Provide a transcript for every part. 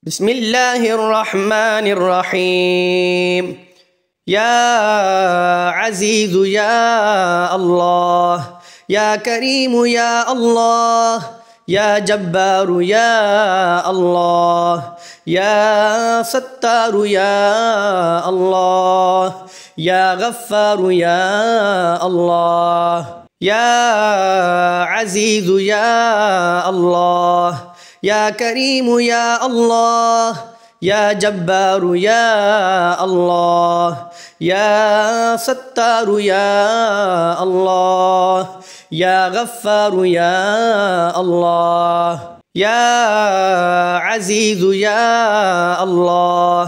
بسم الله الرحمن الرحيم. يا عزيز يا الله، يا كريم يا الله، يا جبار يا الله، يا ستار يا الله، يا غفار يا الله، يا عزيز يا الله، يا كريم يا الله، يا جبار يا الله، يا ستار يا الله، يا غفار يا الله، يا عزيز يا الله،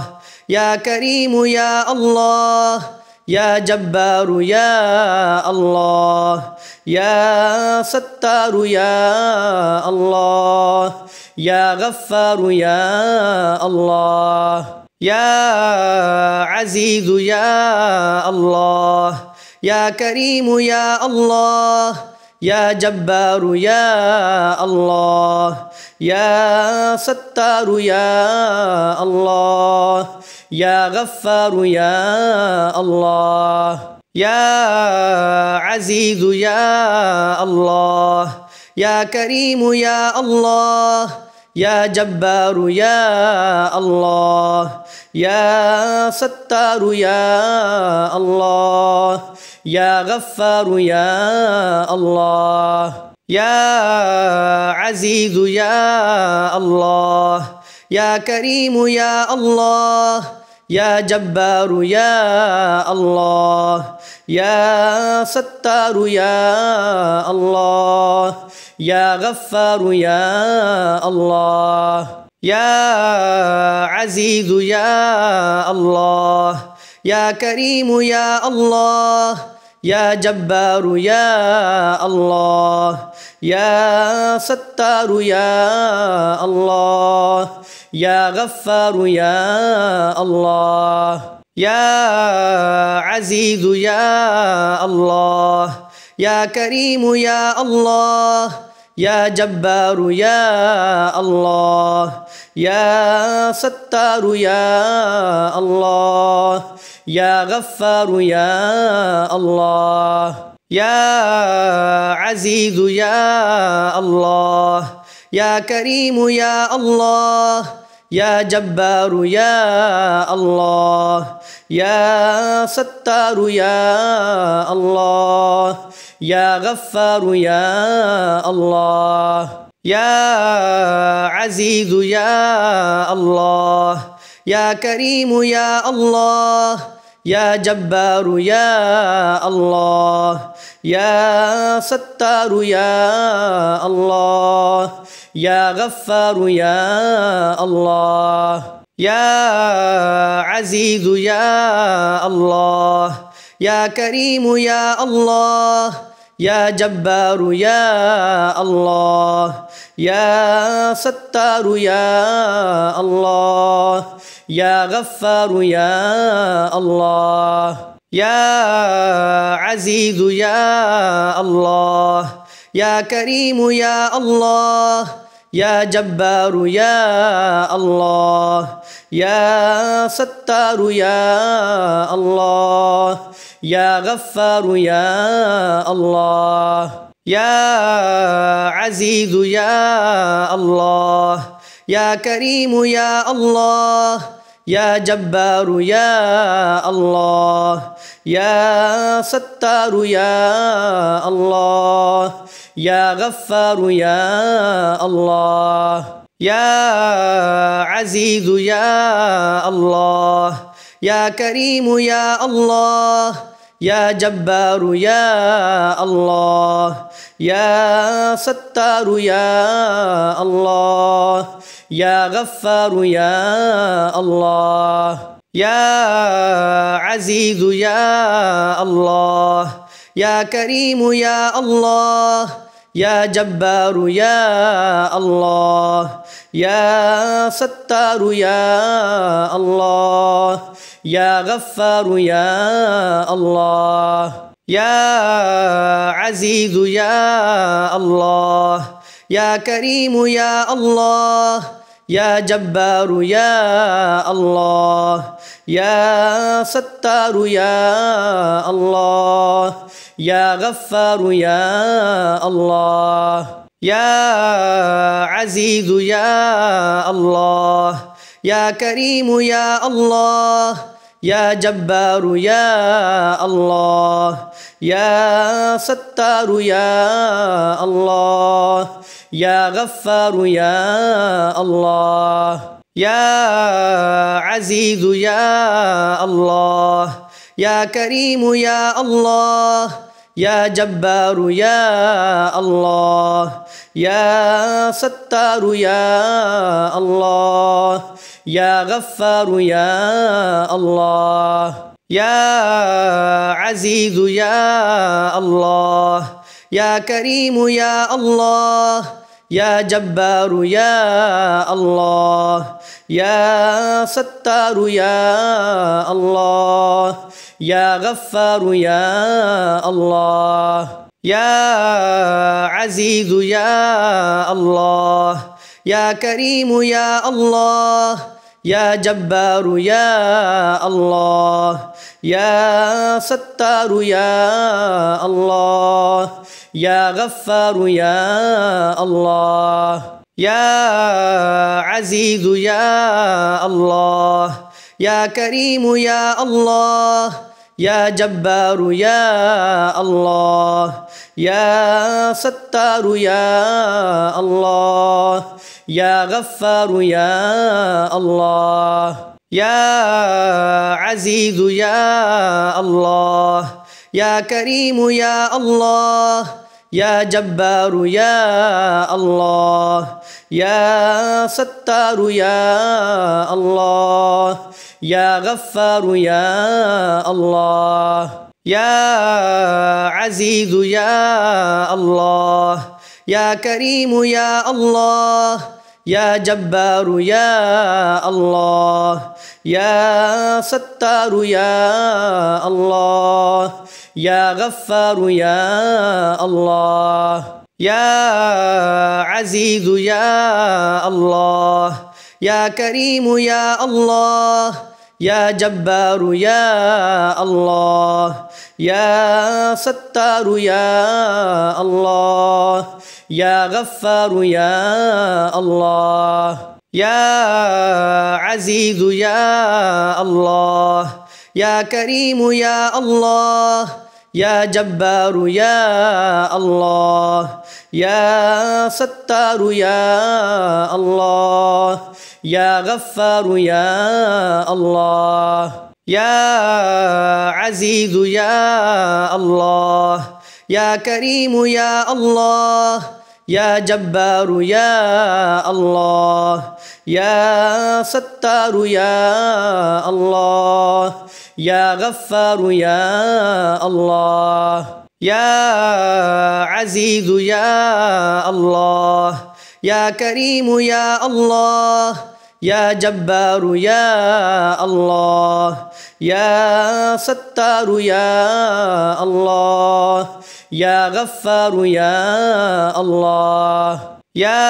يا كريم يا الله، يا جبار يا الله، يا ستار يا الله، يا غفار يا الله، يا عزيز يا الله، يا كريم يا الله، يا جبار يا الله، يا ستار يا الله، يا غفار يا الله، يا عزيز يا الله، يا كريم يا الله، يا جبار يا الله، يا ستار يا الله، يا غفار يا الله، يا عزيز يا الله، يا كريم يا الله، يا جبار يا الله، يا ستار يا الله، يا غفار يا الله، يا عزيز يا الله، يا كريم يا الله، يا جبار يا الله، يا ستار يا الله، يا غفار يا الله، يا عزيز يا الله، يا كريم يا الله، يا جبار يا الله، يا ستار يا الله، يا غفار يا الله، يا عزيز يا الله، يا كريم يا الله، يا جبار يا الله، يا ستار يا الله، يا غفار يا الله، يا عزيز يا الله، يا كريم يا الله، يا جبار يا الله، يا ستار يا الله، يا غفار يا الله، يا عزيز يا الله، يا كريم يا الله، يا جبار يا الله، يا ستار يا الله، يا غفار يا الله، يا عزيز يا الله، يا كريم يا الله، يا جبار يا الله، يا ستار يا الله، يا غفار يا الله، يا عزيز يا الله، يا كريم يا الله، يا جبار يا الله، يا ستار يا الله، يا غفار يا الله، يا عزيز يا الله، يا كريم يا الله، يا جبار يا الله، يا ستار يا الله، يا غفار يا الله، يا عزيز يا الله، يا كريم يا الله، يا جبار يا الله، يا ستار يا الله، يا غفار يا الله، يا عزيز يا الله، يا كريم يا الله، يا جبار يا الله يا ستار يا الله يا غفار يا الله يا عزيز يا الله يا كريم يا الله يا جبار يا الله يا ستار يا الله يا غفار يا الله يا عزيز يا الله يا كريم يا الله يا جبار يا الله يا ستار يا الله يا غفار يا الله يا عزيز يا الله يا كريم يا الله يا جبار يا الله يا ستار يا الله يا غفار يا الله يا عزيز يا الله يا كريم يا الله يا جبار يا الله يا ستار يا الله يا غفار يا الله يا عزيز يا الله يا كريم يا الله يا جبار يا الله يا ستار يا الله يا غفار يا الله يا عزيز يا الله يا كريم يا الله يا جبار يا الله يا ستار يا الله يا غفار يا الله يا عزيز يا الله يا كريم يا الله يا جبار يا الله يا ستار يا الله يا غفار يا الله يا عزيز يا الله يا كريم يا الله يا جبار يا الله يا ستار يا الله يا غفار يا الله يا عزيز يا الله يا كريم يا الله يا جبار يا الله يا ستار يا الله يا غفار يا الله يا عزيز يا الله يا كريم يا الله يا جبار يا الله يا ستار يا الله يا غفار يا الله يا عزيز يا الله يا كريم يا الله يا جبار يا الله يا ستار يا الله يا غفار يا الله يا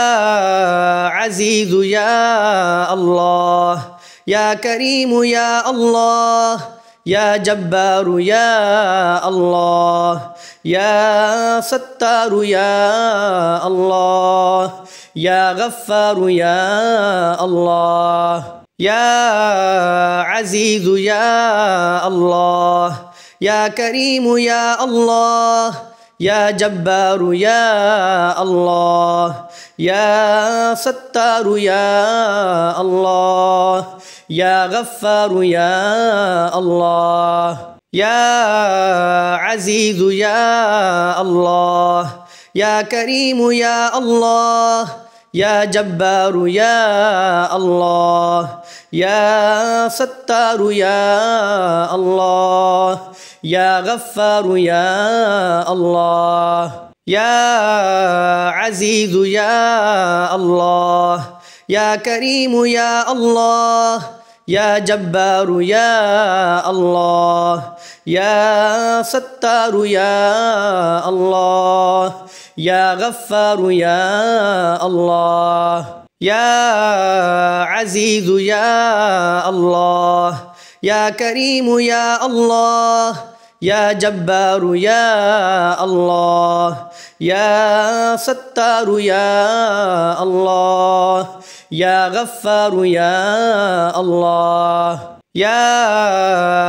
عزيز يا الله يا كريم يا الله يا جبار يا الله يا ستار يا الله يا غفار يا الله يا عزيز يا الله يا كريم يا الله يا جبار يا الله يا ستار يا الله يا غفار يا الله يا عزيز يا الله يا كريم يا الله يا جبار يا الله يا ستار يا الله يا غفار يا الله يا عزيز يا الله يا كريم يا الله يا جبار يا الله يا ستار يا الله يا غفار يا الله يا عزيز يا الله يا كريم يا الله يا جبار يا الله يا ستار يا الله يا غفار يا الله يا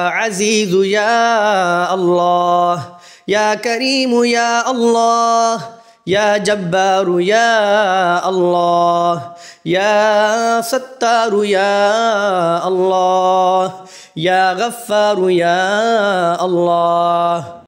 عزيز يا الله يا كريم يا الله يا جبار يا الله يا ستار يا الله يا غفار يا الله